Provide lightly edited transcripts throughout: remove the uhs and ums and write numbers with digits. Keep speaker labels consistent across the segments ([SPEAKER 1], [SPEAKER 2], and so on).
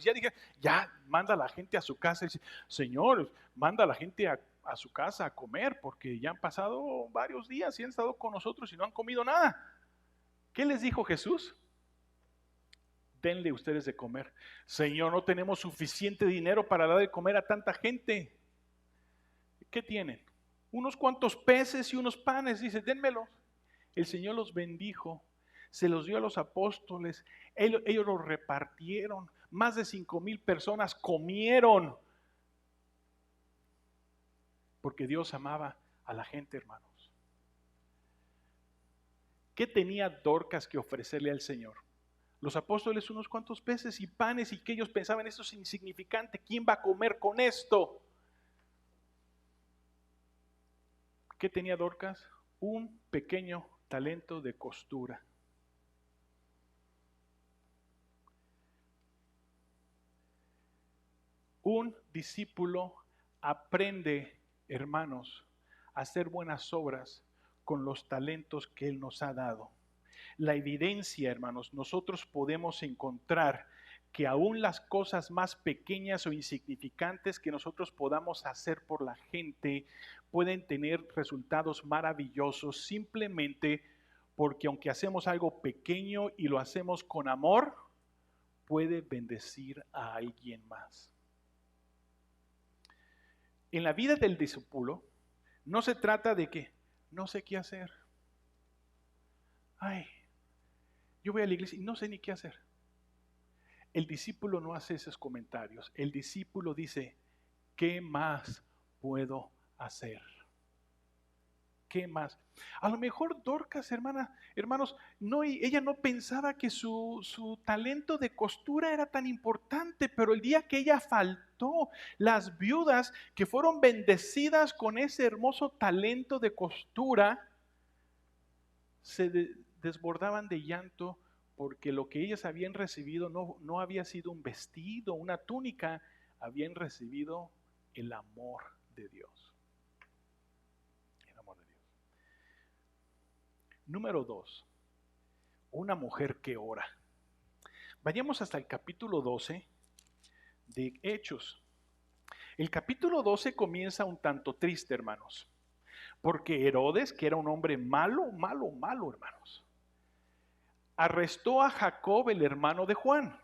[SPEAKER 1] ya dije, ya manda a la gente a su casa. Y dice, Señor, manda a la gente a su casa a comer, porque ya han pasado varios días y han estado con nosotros y no han comido nada. ¿Qué les dijo Jesús? Denle ustedes de comer. Señor, no tenemos suficiente dinero para dar de comer a tanta gente. ¿Qué tienen? Unos cuantos peces y unos panes. Dice, dénmelos. El Señor los bendijo, se los dio a los apóstoles, ellos los repartieron. Más de 5,000 personas comieron. Porque Dios amaba a la gente, hermanos. ¿Qué tenía Dorcas que ofrecerle al Señor? Los apóstoles unos cuantos peces y panes, y que ellos pensaban, esto es insignificante, ¿quién va a comer con esto? ¿Qué tenía Dorcas? Un pequeño talento de costura. Un discípulo aprende, hermanos, a hacer buenas obras con los talentos que Él nos ha dado. La evidencia, hermanos, nosotros podemos encontrar que aún las cosas más pequeñas o insignificantes que nosotros podamos hacer por la gente pueden tener resultados maravillosos simplemente porque aunque hacemos algo pequeño y lo hacemos con amor, puede bendecir a alguien más. En la vida del discípulo no se trata de que no sé qué hacer. Ay, yo voy a la iglesia y no sé ni qué hacer. El discípulo no hace esos comentarios. El discípulo dice, ¿qué más puedo hacer? ¿Qué más? A lo mejor Dorcas, hermanos, ella no pensaba que su talento de costura era tan importante, pero el día que ella faltó, las viudas que fueron bendecidas con ese hermoso talento de costura, se desbordaban de llanto porque lo que ellas habían recibido no había sido un vestido, una túnica, habían recibido el amor de Dios. El amor de Dios. Número 2, una mujer que ora. Vayamos hasta el capítulo 12 de Hechos. El capítulo 12 comienza un tanto triste, hermanos, porque Herodes, que era un hombre malo, hermanos, arrestó a Jacob, el hermano de Juan.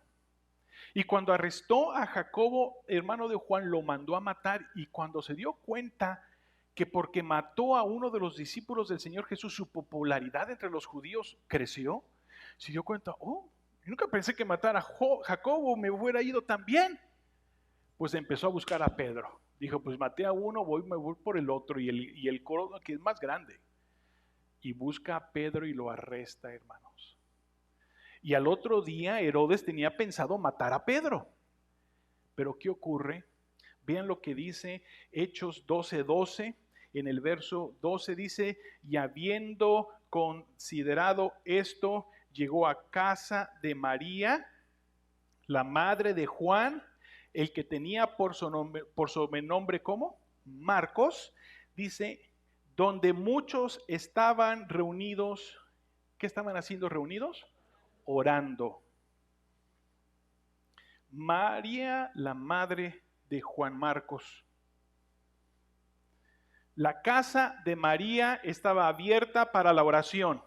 [SPEAKER 1] Y cuando arrestó a Jacobo, hermano de Juan, lo mandó a matar. Y cuando se dio cuenta que porque mató a uno de los discípulos del Señor Jesús, su popularidad entre los judíos creció, se dio cuenta, yo nunca pensé que matar a Jacobo me hubiera ido tan bien. Pues empezó a buscar a Pedro. Dijo, pues maté a uno, me voy por el otro, y el coro que es más grande. Y busca a Pedro y lo arresta, hermanos. Y al otro día Herodes tenía pensado matar a Pedro. Pero ¿qué ocurre? Vean lo que dice Hechos 12:12. En el verso 12 dice, y habiendo considerado esto, llegó a casa de María, la madre de Juan, el que tenía por sobrenombre, ¿cómo? Marcos, dice, donde muchos estaban reunidos. ¿Qué estaban haciendo reunidos? Orando. María, la madre de Juan Marcos. La casa de María estaba abierta para la oración.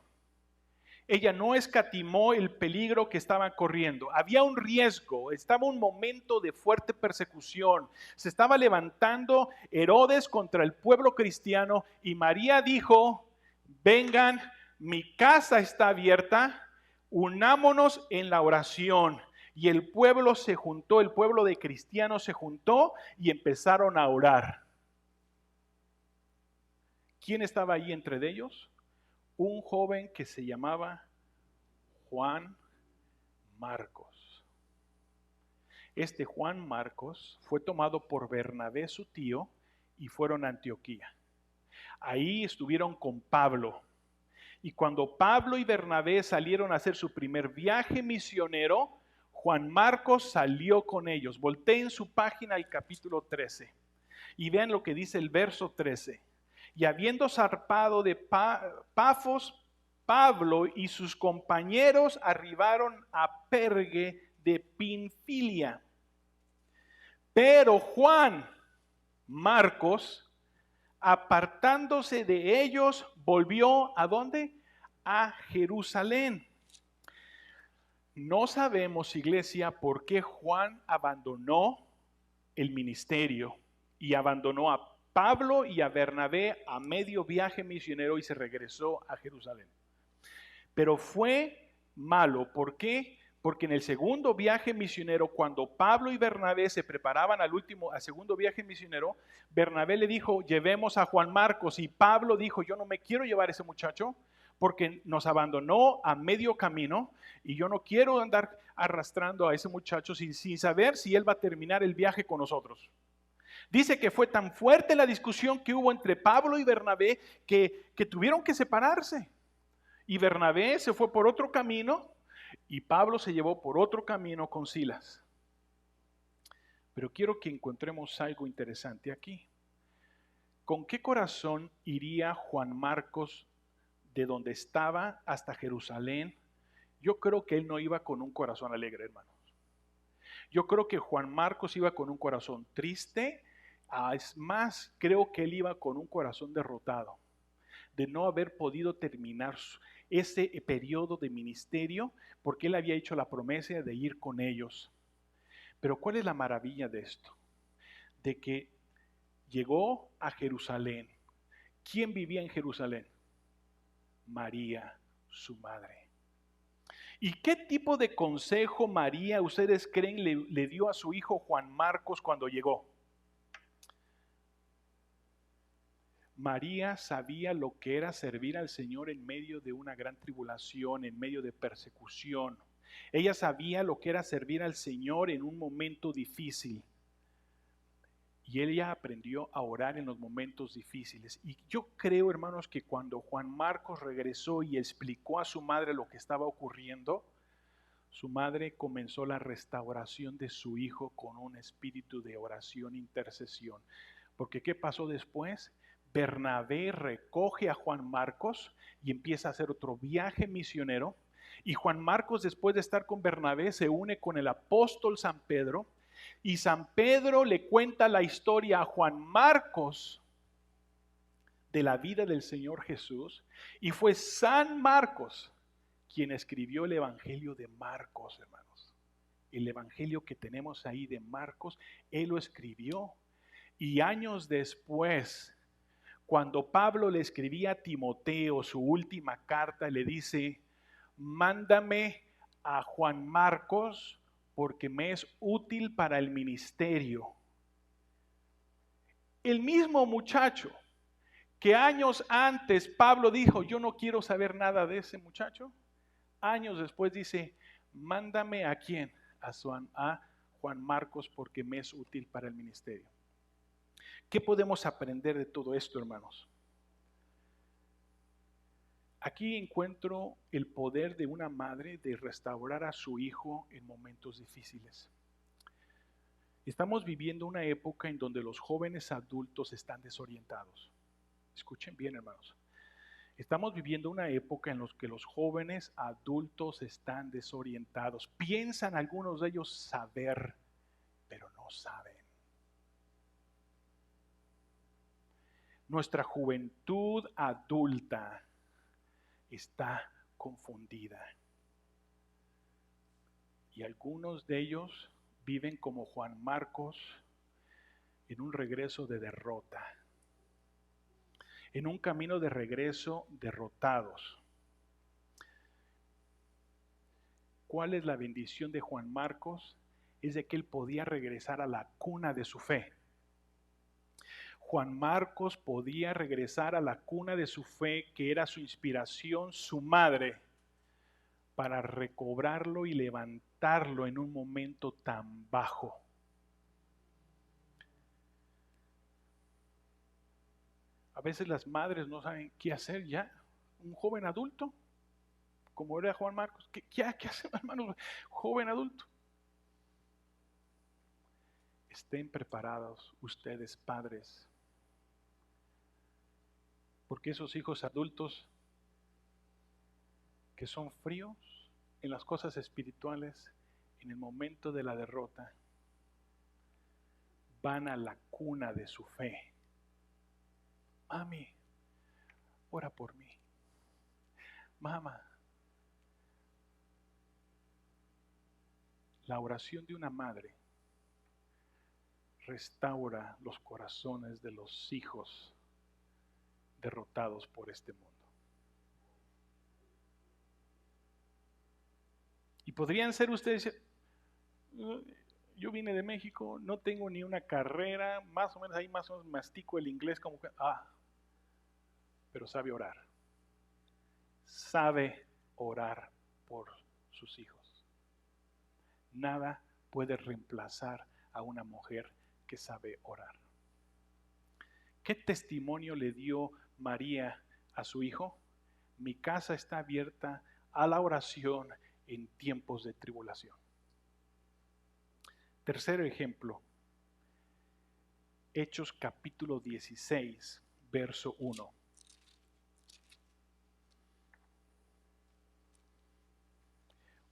[SPEAKER 1] Ella no escatimó el peligro que estaban corriendo. Había un riesgo, estaba un momento de fuerte persecución. Se estaba levantando Herodes contra el pueblo cristiano y María dijo, vengan, mi casa está abierta, unámonos en la oración. Y el pueblo se juntó, el pueblo de cristianos se juntó y empezaron a orar. ¿Quién estaba ahí entre ellos? Un joven que se llamaba Juan Marcos. Este Juan Marcos fue tomado por Bernabé, su tío, y fueron a Antioquía. Ahí estuvieron con Pablo. Y cuando Pablo y Bernabé salieron a hacer su primer viaje misionero, Juan Marcos salió con ellos. Volteen su página al capítulo 13 y vean lo que dice el verso 13. Y habiendo zarpado de Pafos, Pablo y sus compañeros arribaron a Perge de Pinfilia. Pero Juan Marcos, apartándose de ellos, volvió ¿a dónde? A Jerusalén. No sabemos, iglesia, por qué Juan abandonó el ministerio y abandonó a Pablo y a Bernabé a medio viaje misionero y se regresó a Jerusalén. Pero fue malo. ¿Por qué? Porque en el segundo viaje misionero, cuando Pablo y Bernabé se preparaban al segundo viaje misionero, Bernabé le dijo, llevemos a Juan Marcos, y Pablo dijo, yo no me quiero llevar a ese muchacho porque nos abandonó a medio camino y yo no quiero andar arrastrando a ese muchacho sin saber si él va a terminar el viaje con nosotros. Dice que fue tan fuerte la discusión que hubo entre Pablo y Bernabé que tuvieron que separarse. Y Bernabé se fue por otro camino y Pablo se llevó por otro camino con Silas. Pero quiero que encontremos algo interesante aquí. ¿Con qué corazón iría Juan Marcos de donde estaba hasta Jerusalén? Yo creo que él no iba con un corazón alegre, hermanos. Yo creo que Juan Marcos iba con un corazón triste. Es más, creo que él iba con un corazón derrotado, de no haber podido terminar ese periodo de ministerio, porque él había hecho la promesa de ir con ellos. Pero ¿cuál es la maravilla de esto? De que llegó a Jerusalén. ¿Quién vivía en Jerusalén? María, su madre. ¿Y qué tipo de consejo María, ustedes creen, le dio a su hijo Juan Marcos cuando llegó? María sabía lo que era servir al Señor en medio de una gran tribulación, en medio de persecución. Ella sabía lo que era servir al Señor en un momento difícil. Y ella aprendió a orar en los momentos difíciles. Y yo creo, hermanos, que cuando Juan Marcos regresó y explicó a su madre lo que estaba ocurriendo, su madre comenzó la restauración de su hijo con un espíritu de oración e intercesión. Porque ¿qué pasó después? Bernabé recoge a Juan Marcos y empieza a hacer otro viaje misionero. Y Juan Marcos, después de estar con Bernabé, se une con el apóstol San Pedro. Y San Pedro le cuenta la historia a Juan Marcos de la vida del Señor Jesús. Y fue San Marcos quien escribió el Evangelio de Marcos, hermanos. El Evangelio que tenemos ahí de Marcos, él lo escribió. Y años después, cuando Pablo le escribía a Timoteo su última carta, le dice, mándame a Juan Marcos porque me es útil para el ministerio. El mismo muchacho que años antes Pablo dijo, yo no quiero saber nada de ese muchacho, años después dice, mándame a quién, a Juan Marcos porque me es útil para el ministerio. ¿Qué podemos aprender de todo esto, hermanos? Aquí encuentro el poder de una madre de restaurar a su hijo en momentos difíciles. Estamos viviendo una época en donde los jóvenes adultos están desorientados. Escuchen bien, hermanos. Estamos viviendo una época en la que los jóvenes adultos están desorientados. Piensan algunos de ellos saber, pero no saben. Nuestra juventud adulta está confundida. Y algunos de ellos viven como Juan Marcos en un regreso de derrota, en un camino de regreso derrotados. ¿Cuál es la bendición de Juan Marcos? Es de que él podía regresar a la cuna de su fe. Juan Marcos podía regresar a la cuna de su fe, que era su inspiración, su madre, para recobrarlo y levantarlo en un momento tan bajo. A veces las madres no saben qué hacer ya. Un joven adulto, como era Juan Marcos, ¿qué hacemos, hermanos? Joven adulto. Estén preparados ustedes, padres, porque esos hijos adultos que son fríos en las cosas espirituales, en el momento de la derrota, van a la cuna de su fe. Mami, ora por mí. Mamá. La oración de una madre restaura los corazones de los hijos derrotados por este mundo. Y podrían ser ustedes, yo vine de México, no tengo ni una carrera, más o menos ahí más o menos mastico el inglés como que, pero sabe orar. Sabe orar por sus hijos. Nada puede reemplazar a una mujer que sabe orar. ¿Qué testimonio le dio María a su hijo? Mi casa está abierta a la oración en tiempos de tribulación. Tercer ejemplo, Hechos capítulo 16, verso 1.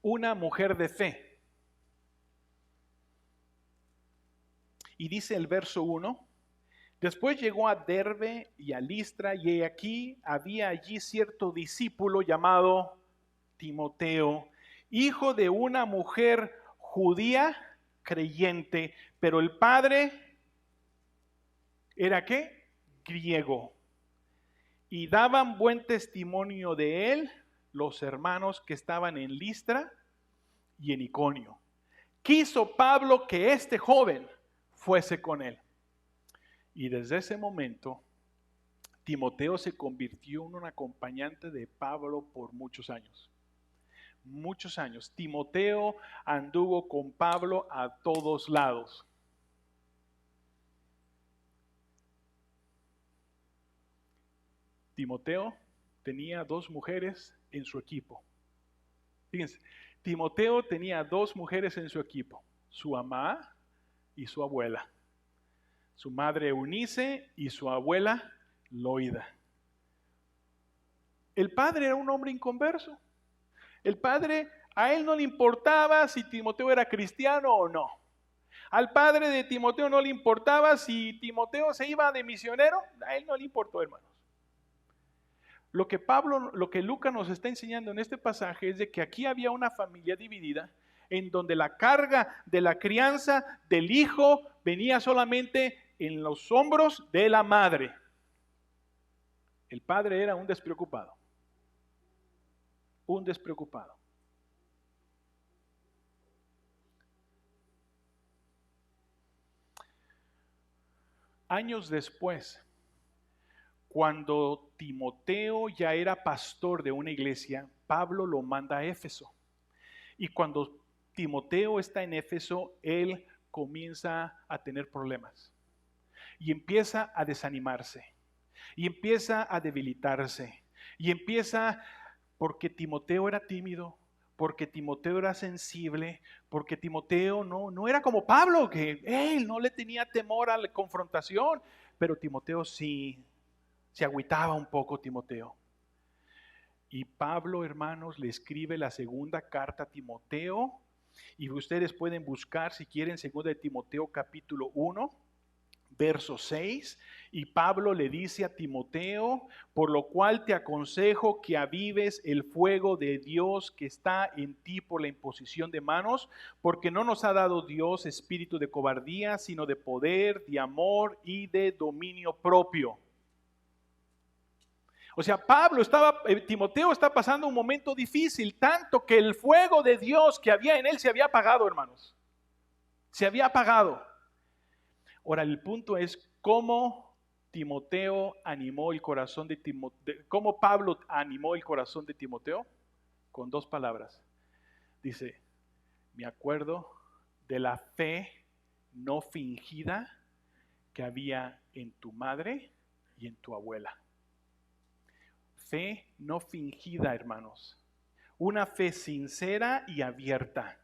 [SPEAKER 1] Una mujer de fe. Y dice el verso 1, después llegó a Derbe y a Listra, y aquí había allí cierto discípulo llamado Timoteo, hijo de una mujer judía creyente, pero el padre era ¿qué? Griego. Y daban buen testimonio de él los hermanos que estaban en Listra y en Iconio. Quiso Pablo que este joven fuese con él. Y desde ese momento, Timoteo se convirtió en un acompañante de Pablo por muchos años. Muchos años. Timoteo anduvo con Pablo a todos lados. Timoteo tenía 2 mujeres en su equipo. Fíjense, Timoteo tenía 2 mujeres en su equipo, su mamá y su abuela. Su madre Eunice y su abuela Loida. El padre era un hombre inconverso. El padre, a él no le importaba si Timoteo era cristiano o no. Al padre de Timoteo no le importaba si Timoteo se iba de misionero, a él no le importó, hermanos. Lo que Lucas nos está enseñando en este pasaje es de que aquí había una familia dividida en donde la carga de la crianza del hijo venía solamente en los hombros de la madre. El padre era un despreocupado. Un despreocupado. Años después, cuando Timoteo ya era pastor de una iglesia, Pablo lo manda a Éfeso. Y cuando Timoteo está en Éfeso, él comienza a tener problemas. Y empieza a desanimarse. Y empieza a debilitarse. Y empieza, porque Timoteo era tímido, porque Timoteo era sensible, porque Timoteo no era como Pablo, que él no le tenía temor a la confrontación, pero Timoteo sí, se agüitaba un poco Timoteo. Y Pablo, hermanos, le escribe la segunda carta a Timoteo, y ustedes pueden buscar, si quieren, segunda de Timoteo capítulo 1, verso 6, y Pablo le dice a Timoteo, por lo cual te aconsejo que avives el fuego de Dios que está en ti por la imposición de manos, porque no nos ha dado Dios espíritu de cobardía, sino de poder, de amor y de dominio propio. O sea, Timoteo está pasando un momento difícil, tanto que el fuego de Dios que había en él se había apagado, hermanos. Se había apagado. Ahora, el punto es cómo Timoteo animó el corazón de Timoteo, cómo Pablo animó el corazón de Timoteo, con 2 palabras. Dice, me acuerdo de la fe no fingida que había en tu madre y en tu abuela. Fe no fingida, hermanos. Una fe sincera y abierta.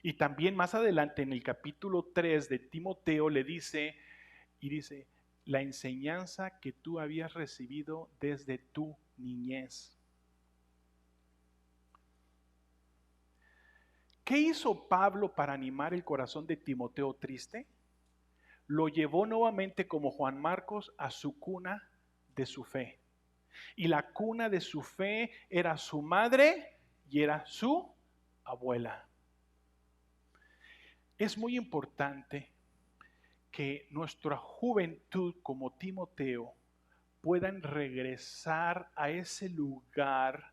[SPEAKER 1] Y también más adelante en el capítulo 3 de Timoteo le dice, la enseñanza que tú habías recibido desde tu niñez. ¿Qué hizo Pablo para animar el corazón de Timoteo triste? Lo llevó nuevamente como Juan Marcos a su cuna de su fe. Y la cuna de su fe era su madre y era su abuela. Es muy importante que nuestra juventud como Timoteo puedan regresar a ese lugar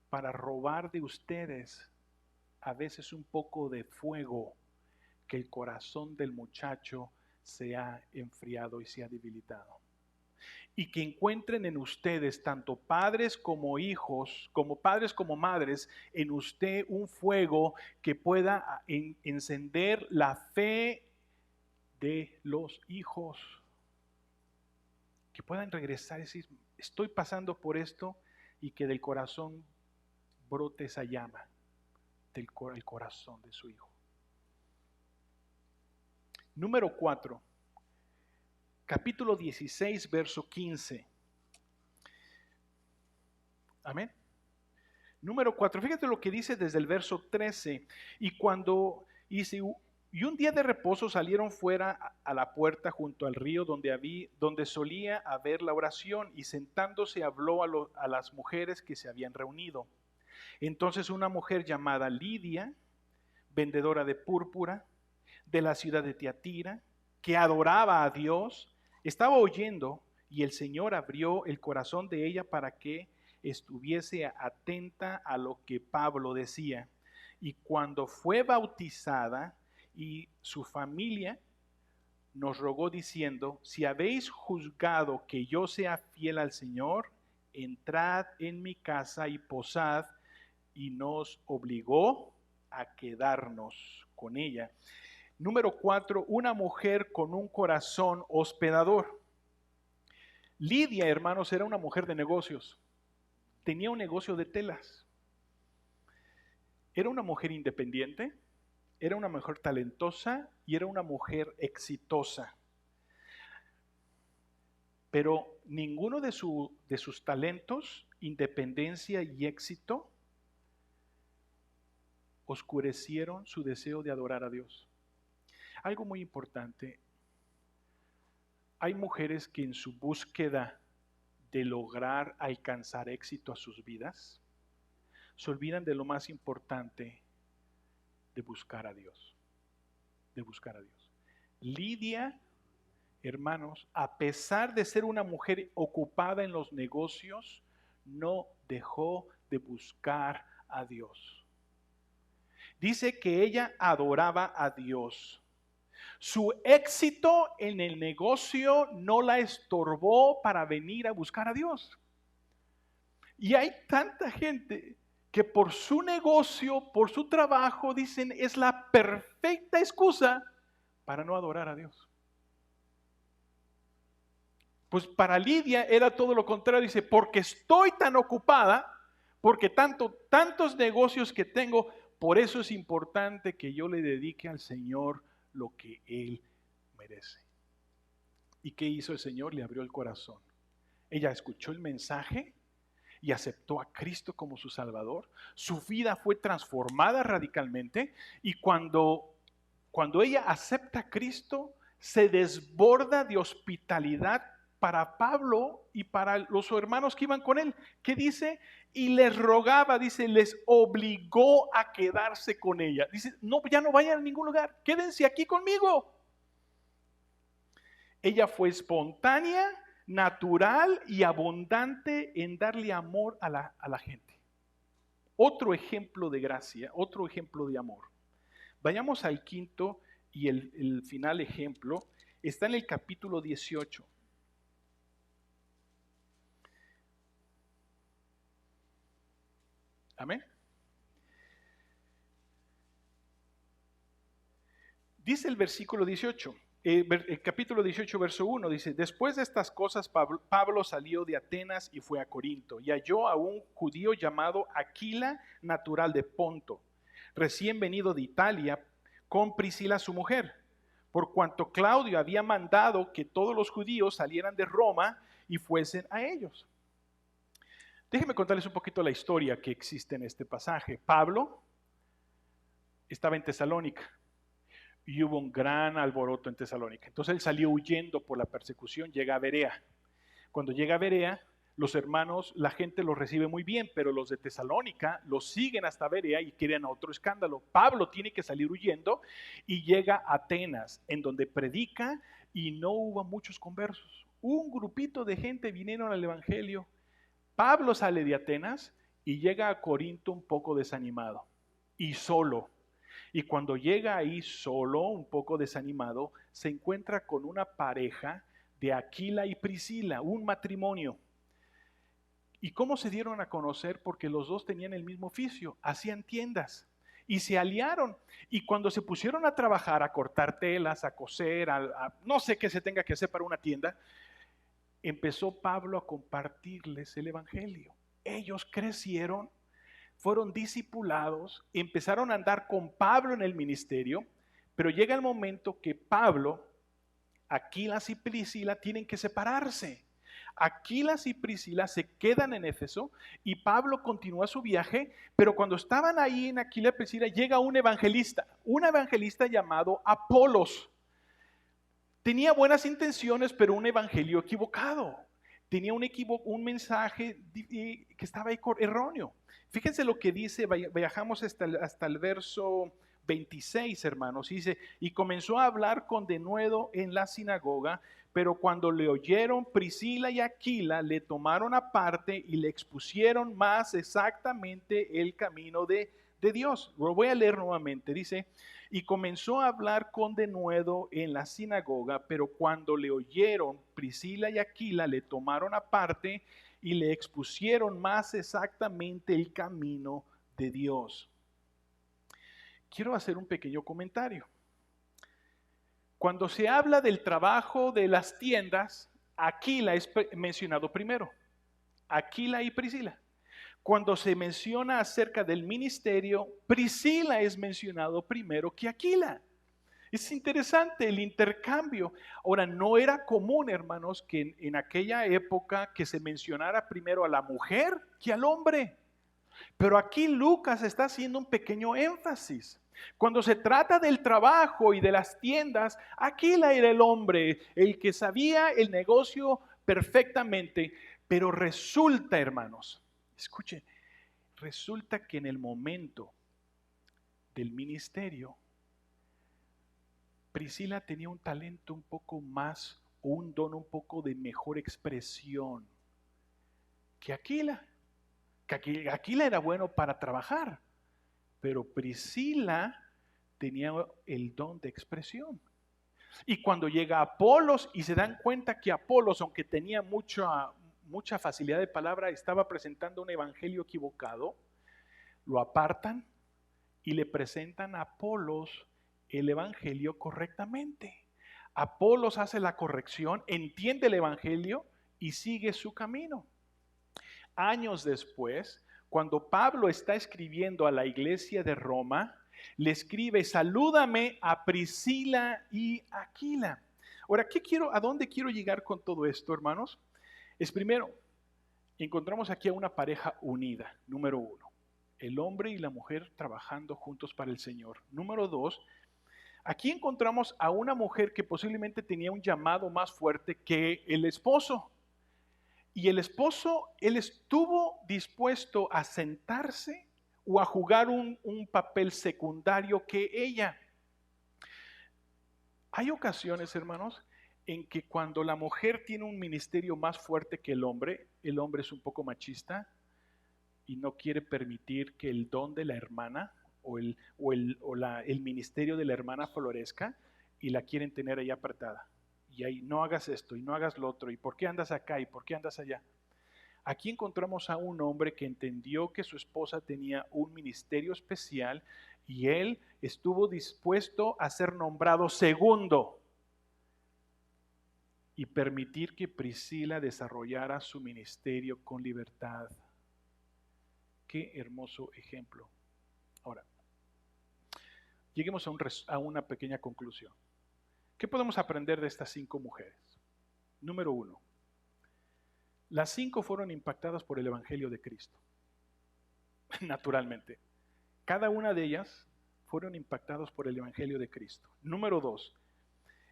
[SPEAKER 1] para robar de ustedes a veces un poco de fuego que el corazón del muchacho se ha enfriado y se ha debilitado. Y que encuentren en ustedes, tanto padres como hijos, como padres como madres, en usted un fuego que pueda encender la fe de los hijos. Que puedan regresar y decir, estoy pasando por esto, y que del corazón brote esa llama del corazón de su hijo. Número 4, capítulo 16, verso 15. Amén. Número 4, fíjate lo que dice desde el verso 13. Y un día de reposo salieron fuera a la puerta junto al río donde solía haber la oración, y sentándose habló a las mujeres que se habían reunido. Entonces una mujer llamada Lidia, vendedora de púrpura, de la ciudad de Tiatira, que adoraba a Dios, estaba oyendo, y el Señor abrió el corazón de ella para que estuviese atenta a lo que Pablo decía. Y cuando fue bautizada, y su familia nos rogó diciendo, si habéis juzgado que yo sea fiel al Señor, entrad en mi casa y posad, y nos obligó a quedarnos con ella. Número 4, una mujer con un corazón hospedador. Lidia, hermanos, era una mujer de negocios. Tenía un negocio de telas. Era una mujer independiente, era una mujer talentosa y era una mujer exitosa. Pero ninguno de sus talentos, independencia y éxito oscurecieron su deseo de adorar a Dios. Algo muy importante, hay mujeres que en su búsqueda de lograr alcanzar éxito a sus vidas, se olvidan de lo más importante, de buscar a Dios. De buscar a Dios. Lidia, hermanos, a pesar de ser una mujer ocupada en los negocios, no dejó de buscar a Dios. Dice que ella adoraba a Dios. Su éxito en el negocio no la estorbó para venir a buscar a Dios. Y hay tanta gente que por su negocio, por su trabajo, dicen es la perfecta excusa para no adorar a Dios. Pues para Lidia era todo lo contrario, dice, porque estoy tan ocupada, porque tantos negocios que tengo, por eso es importante que yo le dedique al Señor lo que Él merece. ¿Y qué hizo el Señor? Le abrió el corazón. Ella escuchó el mensaje y aceptó a Cristo como su Salvador. Su vida fue transformada radicalmente, y cuando ella acepta a Cristo, se desborda de hospitalidad para Pablo y para los hermanos que iban con él. ¿Qué dice? Y les rogaba, dice, les obligó a quedarse con ella. Dice, no, ya no vayan a ningún lugar, quédense aquí conmigo. Ella fue espontánea, natural y abundante en darle amor a la gente. Otro ejemplo de gracia, otro ejemplo de amor. Vayamos al quinto y el final ejemplo. Está en el capítulo 18. Amén. Dice el versículo 18. El capítulo 18, verso 1, dice, después de estas cosas Pablo salió de Atenas y fue a Corinto, y halló a un judío llamado Aquila, natural de Ponto, recién venido de Italia, con Priscila su mujer, por cuanto Claudio había mandado que todos los judíos salieran de Roma y fuesen a ellos. Déjenme contarles un poquito la historia que existe en este pasaje. Pablo estaba en Tesalónica y hubo un gran alboroto en Tesalónica. Entonces él salió huyendo por la persecución, llega a Berea. Cuando llega a Berea, los hermanos, la gente los recibe muy bien, pero los de Tesalónica los siguen hasta Berea y quieren otro escándalo. Pablo tiene que salir huyendo y llega a Atenas, en donde predica y no hubo muchos conversos. Un grupito de gente vinieron al evangelio. Pablo sale de Atenas y llega a Corinto un poco desanimado y solo. Y cuando llega ahí solo, un poco desanimado, se encuentra con una pareja de Aquila y Priscila, un matrimonio. ¿Y cómo se dieron a conocer? Porque los dos tenían el mismo oficio, hacían tiendas y se aliaron. Y cuando se pusieron a trabajar, a cortar telas, a coser, no sé qué se tenga que hacer para una tienda, empezó Pablo a compartirles el evangelio. Ellos crecieron, fueron discipulados, empezaron a andar con Pablo en el ministerio, pero llega el momento que Pablo, Aquilas y Priscila tienen que separarse. Aquilas y Priscila se quedan en Éfeso y Pablo continúa su viaje, pero cuando estaban ahí en Aquila y Priscila llega un evangelista llamado Apolos. Tenía buenas intenciones, pero un evangelio equivocado. Tenía un mensaje que estaba erróneo. Fíjense lo que dice, viajamos hasta el verso 26, hermanos. Dice, y comenzó a hablar con denuedo en la sinagoga, pero cuando le oyeron Priscila y Aquila, le tomaron aparte y le expusieron más exactamente el camino de Dios. Lo voy a leer nuevamente. Dice, y comenzó a hablar con denuedo en la sinagoga, pero cuando le oyeron Priscila y Aquila, le tomaron aparte y le expusieron más exactamente el camino de Dios. Quiero hacer un pequeño comentario. Cuando se habla del trabajo de las tiendas, Aquila es mencionado primero. Aquila y Priscila. Cuando se menciona acerca del ministerio, Priscila es mencionado primero que Aquila. Es interesante el intercambio. Ahora, no era común, hermanos, que en aquella época que se mencionara primero a la mujer que al hombre. Pero aquí Lucas está haciendo un pequeño énfasis. Cuando se trata del trabajo y de las tiendas, Aquila era el hombre, el que sabía el negocio perfectamente. Pero resulta, hermanos, escuchen, resulta que en el momento del ministerio, Priscila tenía un talento un poco más, o un don un poco de mejor expresión que Aquila. Que Aquila era bueno para trabajar, pero Priscila tenía el don de expresión. Y cuando llega Apolos y se dan cuenta que Apolos, aunque tenía mucha facilidad de palabra, estaba presentando un evangelio equivocado, lo apartan y le presentan a Apolos el evangelio correctamente. Apolos hace la corrección, entiende el evangelio y sigue su camino. Años después, cuando Pablo está escribiendo a la iglesia de Roma, le escribe, salúdame a Priscila y Aquila. Ahora, ¿a dónde quiero llegar con todo esto, hermanos? Es primero, encontramos aquí a una pareja unida, número uno. El hombre y la mujer trabajando juntos para el Señor. Número dos, aquí encontramos a una mujer que posiblemente tenía un llamado más fuerte que el esposo. Y el esposo, él estuvo dispuesto a sentarse o a jugar un papel secundario que ella. Hay ocasiones, hermanos, en que cuando la mujer tiene un ministerio más fuerte que el hombre es un poco machista y no quiere permitir que el don de la hermana o el ministerio de la hermana florezca y la quieren tener ahí apretada. Y ahí no hagas esto y no hagas lo otro. ¿Y por qué andas acá? ¿Y por qué andas allá? Aquí encontramos a un hombre que entendió que su esposa tenía un ministerio especial y él estuvo dispuesto a ser nombrado segundo y permitir que Priscila desarrollara su ministerio con libertad. Qué hermoso ejemplo. Ahora, lleguemos a una pequeña conclusión. ¿Qué podemos aprender de estas 5 mujeres? Número 1. Las 5 fueron impactadas por el Evangelio de Cristo. Naturalmente. Cada una de ellas fueron impactados por el Evangelio de Cristo. Número 2,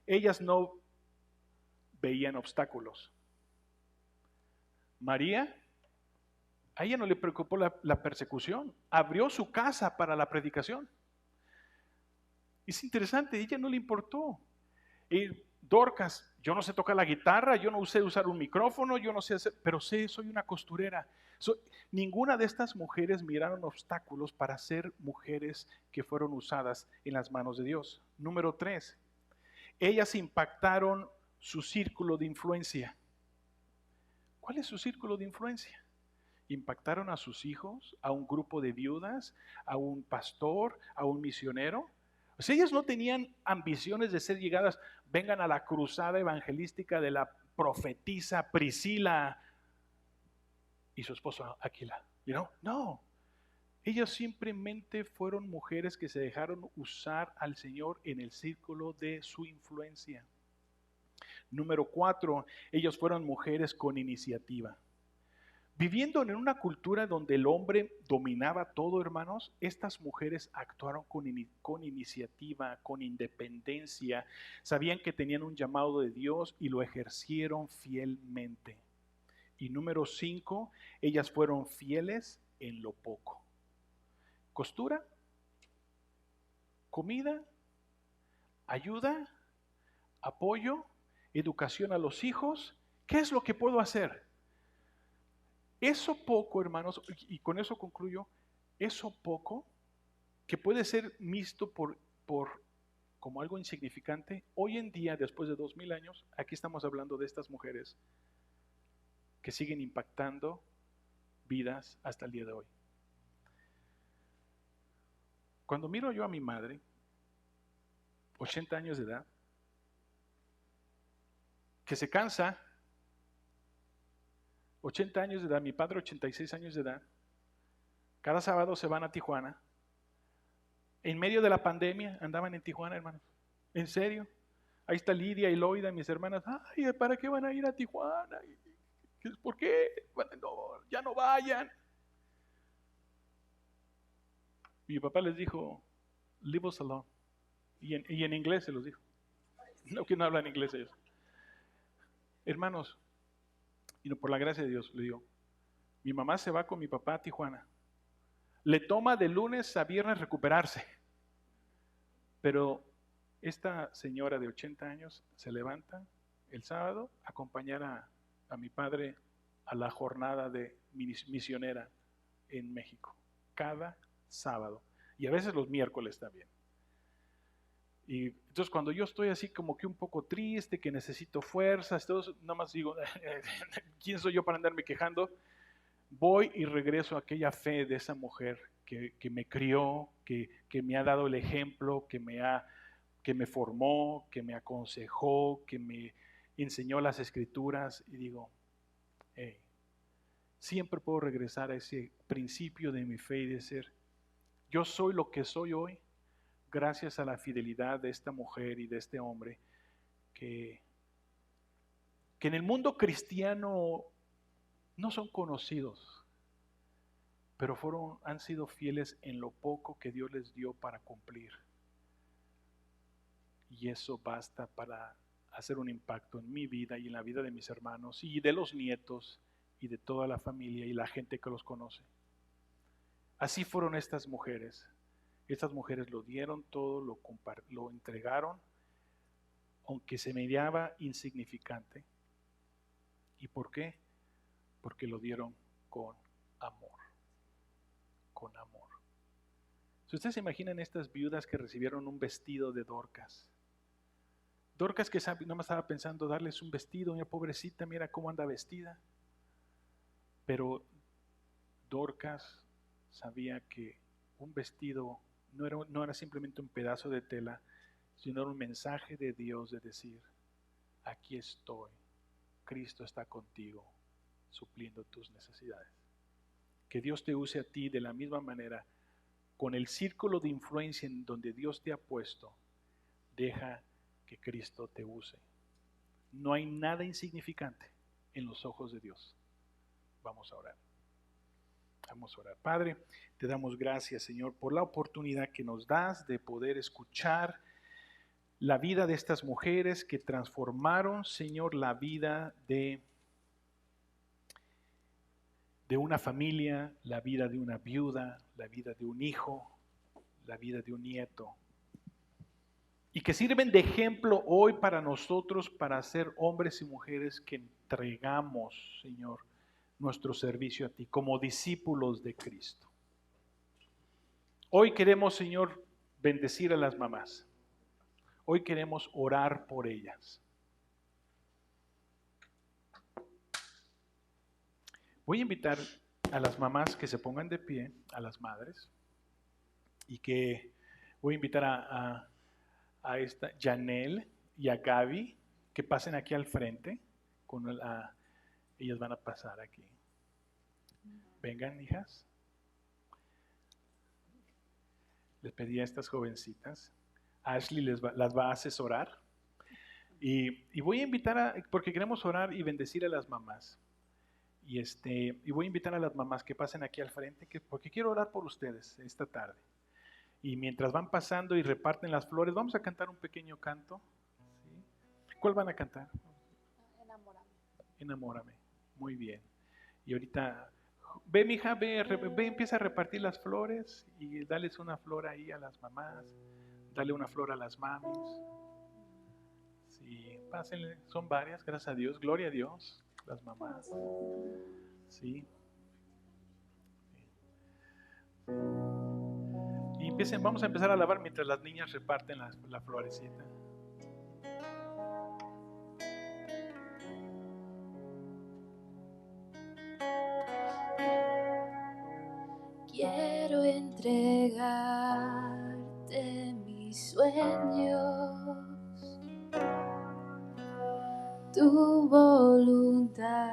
[SPEAKER 1] ellas no veían obstáculos. María, a ella no le preocupó la persecución, abrió su casa para la predicación. Es interesante, a ella no le importó. Dorcas, yo no sé tocar la guitarra, yo no sé usar un micrófono, yo no sé hacer, pero soy una costurera. Ninguna de estas mujeres miraron obstáculos para ser mujeres que fueron usadas en las manos de Dios. Número 3, ellas impactaron su círculo de influencia. ¿Cuál es su círculo de influencia? Impactaron a sus hijos, a un grupo de viudas, a un pastor, a un misionero. O sea, ellas no tenían ambiciones de ser llegadas, vengan a la cruzada evangelística de la profetisa Priscila y su esposo Aquila. No, ellas simplemente fueron mujeres que se dejaron usar al Señor en el círculo de su influencia. Número 4, ellas fueron mujeres con iniciativa. Viviendo en una cultura donde el hombre dominaba todo, hermanos, estas mujeres actuaron con iniciativa, con independencia, sabían que tenían un llamado de Dios y lo ejercieron fielmente. Y número 5, ellas fueron fieles en lo poco. Costura, comida, ayuda, apoyo, educación a los hijos. ¿Qué es lo que puedo hacer? Eso poco, hermanos, y con eso concluyo, eso poco que puede ser visto como algo insignificante, hoy en día, después de 2000 años, aquí estamos hablando de estas mujeres que siguen impactando vidas hasta el día de hoy. Cuando miro yo a mi madre, 80 años de edad, que se cansa, 80 años de edad, mi padre 86 años de edad, cada sábado se van a Tijuana. En medio de la pandemia andaban en Tijuana, hermanos. ¿En serio? Ahí está Lidia y Loida, mis hermanas. Ay, ¿para qué van a ir a Tijuana? ¿Por qué? No, ya no vayan. Mi papá les dijo, leave us alone. Y en inglés se los dijo. No, que no hablan inglés ellos. Hermanos, y no, por la gracia de Dios, le digo, mi mamá se va con mi papá a Tijuana. Le toma de lunes a viernes recuperarse. Pero esta señora de 80 años se levanta el sábado a acompañar a mi padre a la jornada de misionera en México. Cada sábado. Y a veces los miércoles también. Y entonces cuando yo estoy así como que un poco triste, que necesito fuerzas, todo eso, nada más digo, ¿quién soy yo para andarme quejando? Voy y regreso a aquella fe de esa mujer que me crió, que me ha dado el ejemplo, que me formó, que me aconsejó, que me enseñó las escrituras, y digo, hey, siempre puedo regresar a ese principio de mi fe y decir, yo soy lo que soy hoy gracias a la fidelidad de esta mujer y de este hombre que en el mundo cristiano no son conocidos, pero han sido fieles en lo poco que Dios les dio para cumplir. Y eso basta para hacer un impacto en mi vida y en la vida de mis hermanos y de los nietos y de toda la familia y la gente que los conoce. Así fueron estas mujeres. Estas mujeres lo dieron todo, lo entregaron, aunque se miraba insignificante. ¿Y por qué? Porque lo dieron con amor. Con amor. Si ustedes se imaginan estas viudas que recibieron un vestido de Dorcas. Dorcas que no me estaba pensando darles un vestido, mira pobrecita, mira cómo anda vestida. Pero Dorcas sabía que un vestido no era simplemente un pedazo de tela, sino era un mensaje de Dios de decir, aquí estoy, Cristo está contigo, supliendo tus necesidades. Que Dios te use a ti de la misma manera, con el círculo de influencia en donde Dios te ha puesto, deja que Cristo te use. No hay nada insignificante en los ojos de Dios. Vamos a orar. Vamos a orar. Padre, te damos gracias, Señor, por la oportunidad que nos das de poder escuchar la vida de estas mujeres que transformaron, Señor, la vida de una familia, la vida de una viuda, la vida de un hijo, la vida de un nieto. Y que sirven de ejemplo hoy para nosotros, para ser hombres y mujeres que entregamos, Señor, nuestro servicio a ti como discípulos de Cristo. Hoy queremos, Señor, bendecir a las mamás. Hoy queremos orar por ellas. Voy a invitar a las mamás que se pongan de pie, a las madres, y que voy a invitar a esta Janelle y a Gaby que pasen aquí al frente. Ellas van a pasar aquí. Vengan, hijas. Les pedí a estas jovencitas. Ashley las va a asesorar. Y voy a invitar porque queremos orar y bendecir a las mamás. Y voy a invitar a las mamás que pasen aquí al frente, porque quiero orar por ustedes esta tarde. Y mientras van pasando y reparten las flores, vamos a cantar un pequeño canto. ¿Sí? ¿Cuál van a cantar?
[SPEAKER 2] Enamórame.
[SPEAKER 1] Enamórame. Muy bien. Y ahorita, ve, mija, ve, empieza a repartir las flores y dales una flor ahí a las mamás. Dale una flor a las mamis. Sí, pásenle. Son varias, gracias a Dios. Gloria a Dios. Las mamás. Sí. Y vamos a empezar a lavar mientras las niñas reparten la florecita.
[SPEAKER 2] Quiero entregarte mis sueños, tu voluntad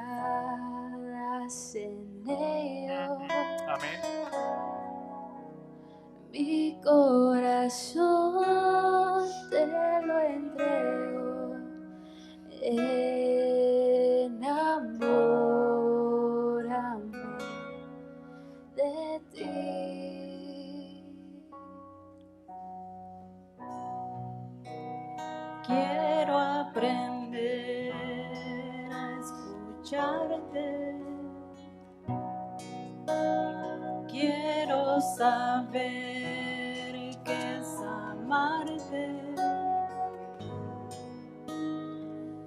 [SPEAKER 2] haz en ellos.
[SPEAKER 1] Amén.
[SPEAKER 2] Mi corazón te lo entrego, enamórame de ti. Quiero aprender a escucharte. Quiero saber qué es amarte.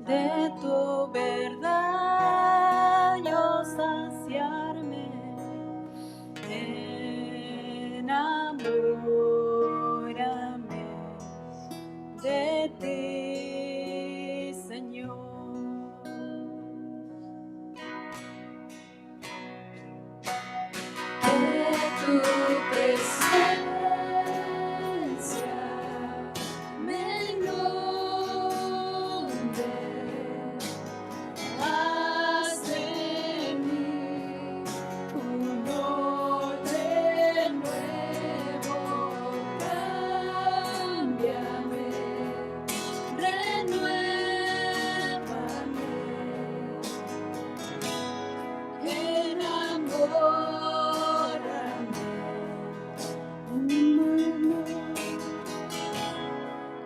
[SPEAKER 2] De tu verdad yo saciarme. Enamórame de ti, Señor. Que tu presencia me inunde. Haz de mí un hombre nuevo. Cámbiame, renuévame, enamórame,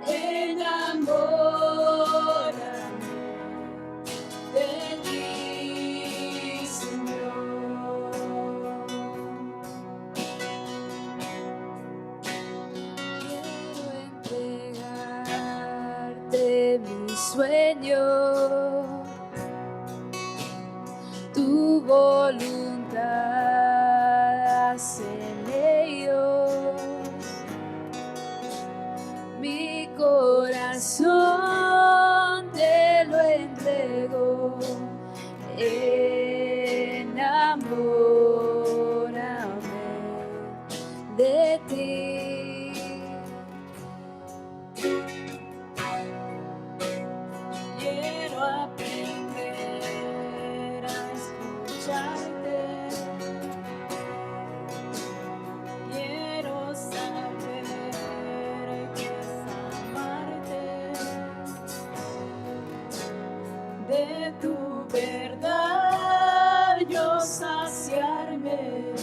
[SPEAKER 2] enamórame de ti, Señor. Quiero entregarte mis sueños, tu voluntad haz en ellos. Mi corazón te lo entrego, enamórame de ti. Quiero aprender a escucharte. Quiero saber qué es amarte. De tu verdad yo saciarme.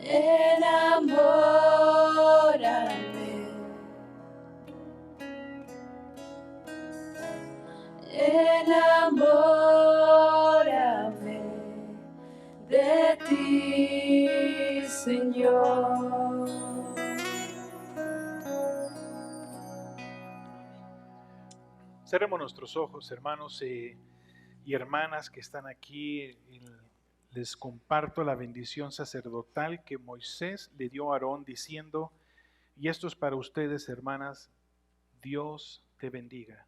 [SPEAKER 2] enamórame, enamórame de ti, Señor.
[SPEAKER 1] Cerremos nuestros ojos, hermanos y hermanas que están aquí. Les comparto la bendición sacerdotal que Moisés le dio a Aarón diciendo, y esto es para ustedes, hermanas: Dios te bendiga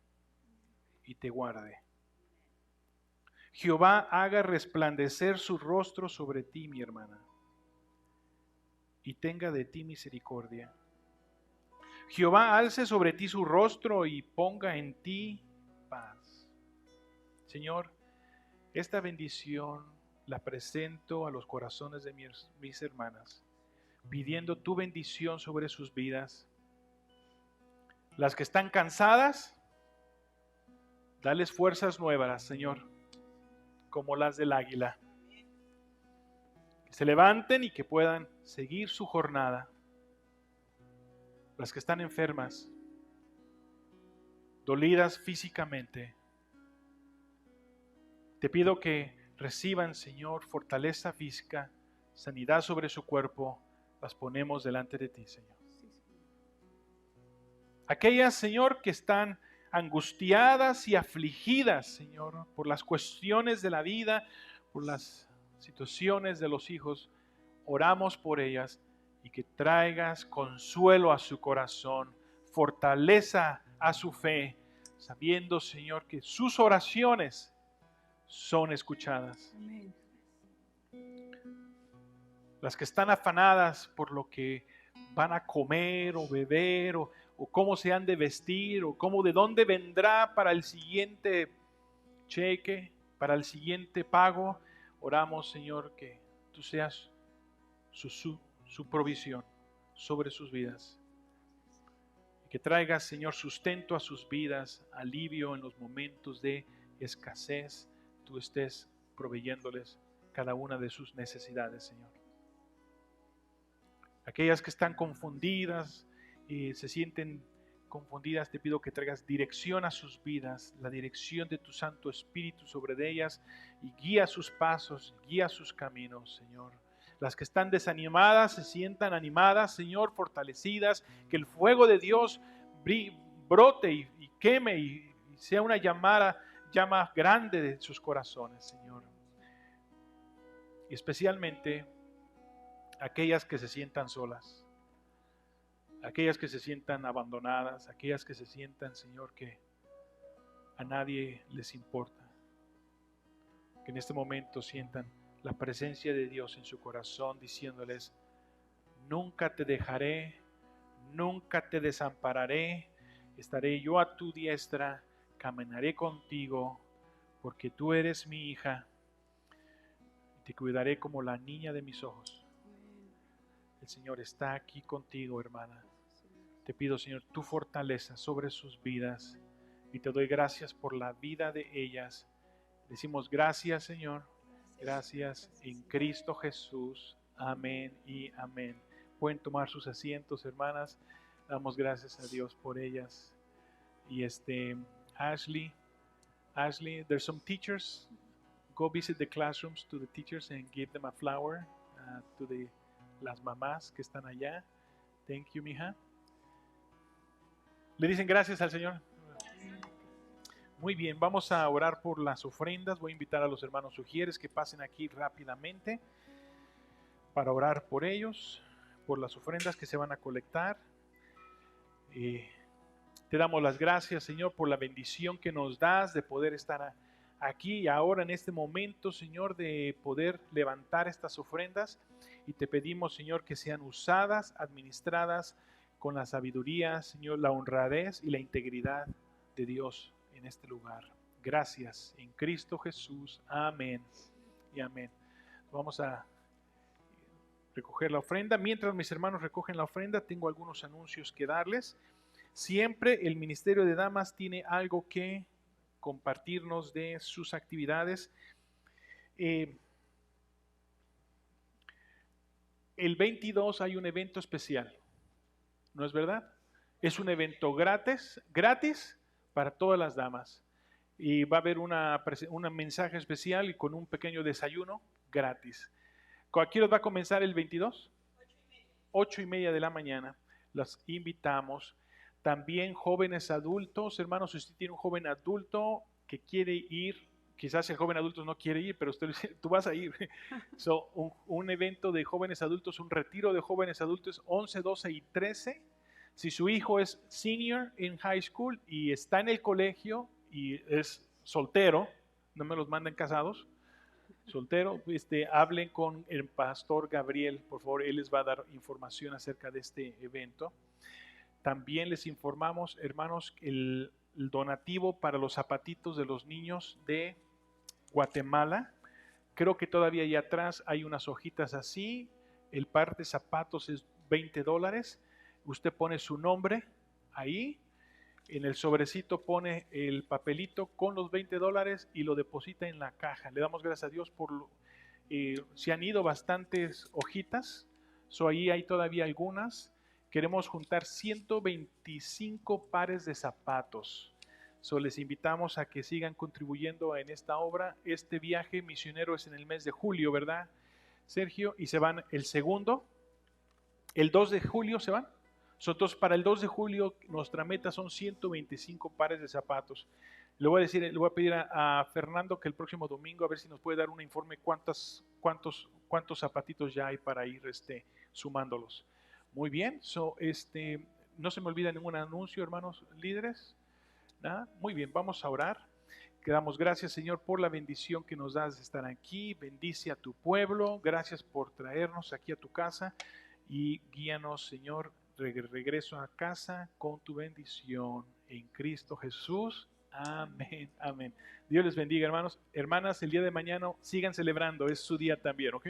[SPEAKER 1] y te guarde. Jehová haga resplandecer su rostro sobre ti, mi hermana, y tenga de ti misericordia. Jehová alce sobre ti su rostro y ponga en ti paz. Señor, esta bendición la presento a los corazones de mis hermanas, pidiendo tu bendición sobre sus vidas. Las que están cansadas, dales fuerzas nuevas, Señor, como las del águila. Que se levanten y que puedan seguir su jornada. Las que están enfermas, dolidas físicamente, te pido que reciban, Señor, fortaleza física, sanidad sobre su cuerpo. Las ponemos delante de ti, Señor. Aquellas, Señor, que están angustiadas y afligidas, Señor, por las cuestiones de la vida, por las situaciones de los hijos, oramos por ellas y que traigas consuelo a su corazón, fortaleza a su fe, sabiendo, Señor, que sus oraciones son escuchadas.
[SPEAKER 2] Amén.
[SPEAKER 1] Las que están afanadas por lo que van a comer o beber o cómo se han de vestir o cómo de dónde vendrá para el siguiente cheque, para el siguiente pago, oramos, Señor, que tú seas su provisión sobre sus vidas. Y que traigas, Señor, sustento a sus vidas, alivio en los momentos de escasez. Tú estés proveyéndoles cada una de sus necesidades, Señor. Aquellas que están confundidas y se sienten confundidas, te pido que traigas dirección a sus vidas, la dirección de tu Santo Espíritu sobre ellas y guía sus pasos, guía sus caminos, Señor. Las que están desanimadas se sientan animadas, Señor, fortalecidas, que el fuego de Dios brote y queme y sea una llama grande de sus corazones, Señor. Y especialmente aquellas que se sientan solas, aquellas que se sientan abandonadas, aquellas que se sientan, Señor, que a nadie les importa, que en este momento sientan la presencia de Dios en su corazón, diciéndoles: nunca te dejaré, nunca te desampararé, estaré yo a tu diestra, caminaré contigo, porque tú eres mi hija, y te cuidaré como la niña de mis ojos. El Señor está aquí contigo, hermana. Te pido, Señor, tu fortaleza sobre sus vidas y te doy gracias por la vida de ellas. Decimos gracias, Señor. Gracias en Cristo Jesús. Amén y amén. Pueden tomar sus asientos, hermanas. Damos gracias a Dios por ellas. Y Ashley, there's some teachers. Go visit the classrooms to the teachers and give them a flower to las mamás que están allá. Thank you, mija. Le dicen gracias al Señor. Muy bien, vamos a orar por las ofrendas. Voy a invitar a los hermanos sugieres que pasen aquí rápidamente para orar por ellos, por las ofrendas que se van a colectar. Te damos las gracias, Señor, por la bendición que nos das de poder estar aquí y ahora en este momento, Señor, de poder levantar estas ofrendas. Y te pedimos, Señor, que sean usadas, administradas con la sabiduría, Señor, la honradez y la integridad de Dios en este lugar. Gracias en Cristo Jesús. Amén y amén. Vamos a recoger la ofrenda. Mientras mis hermanos recogen la ofrenda, tengo algunos anuncios que darles. Siempre el Ministerio de Damas tiene algo que compartirnos de sus actividades. el 22 hay un evento especial, ¿no es verdad? Es un evento gratis para todas las damas. Y va a haber un mensaje especial y con un pequeño desayuno gratis. ¿A qué hora va a comenzar el 22? 8:30 de la mañana. Los invitamos. También jóvenes adultos, hermanos, si usted tiene un joven adulto que quiere ir, quizás el joven adulto no quiere ir, pero usted dice, tú vas a ir. Un evento de jóvenes adultos, un retiro de jóvenes adultos, 11, 12 y 13. Si su hijo es senior en high school y está en el colegio y es soltero, no me los manden casados, soltero, hablen con el pastor Gabriel, por favor, él les va a dar información acerca de este evento. También les informamos, hermanos, el donativo para los zapatitos de los niños de Guatemala. Creo que todavía ahí atrás hay unas hojitas así. El par de zapatos es $20. Usted pone su nombre ahí. En el sobrecito pone el papelito con los $20 y lo deposita en la caja. Le damos gracias a Dios por se han ido bastantes hojitas. Ahí hay todavía algunas. Queremos juntar 125 pares de zapatos. Les invitamos a que sigan contribuyendo en esta obra. Este viaje misionero es en el mes de julio, ¿verdad, Sergio? Y se van el 2 de julio se van. Entonces, para el 2 de julio, nuestra meta son 125 pares de zapatos. Le voy a pedir a Fernando que el próximo domingo, a ver si nos puede dar un informe cuántos zapatitos ya hay para ir sumándolos. Muy bien, no se me olvida ningún anuncio, hermanos líderes. ¿Nada? Muy bien, vamos a orar. Damos gracias, Señor, por la bendición que nos das de estar aquí. Bendice a tu pueblo. Gracias por traernos aquí a tu casa y guíanos, Señor, regreso a casa con tu bendición en Cristo Jesús. Amén, amén. Dios les bendiga, hermanos. Hermanas, el día de mañana sigan celebrando, es su día también, ¿ok?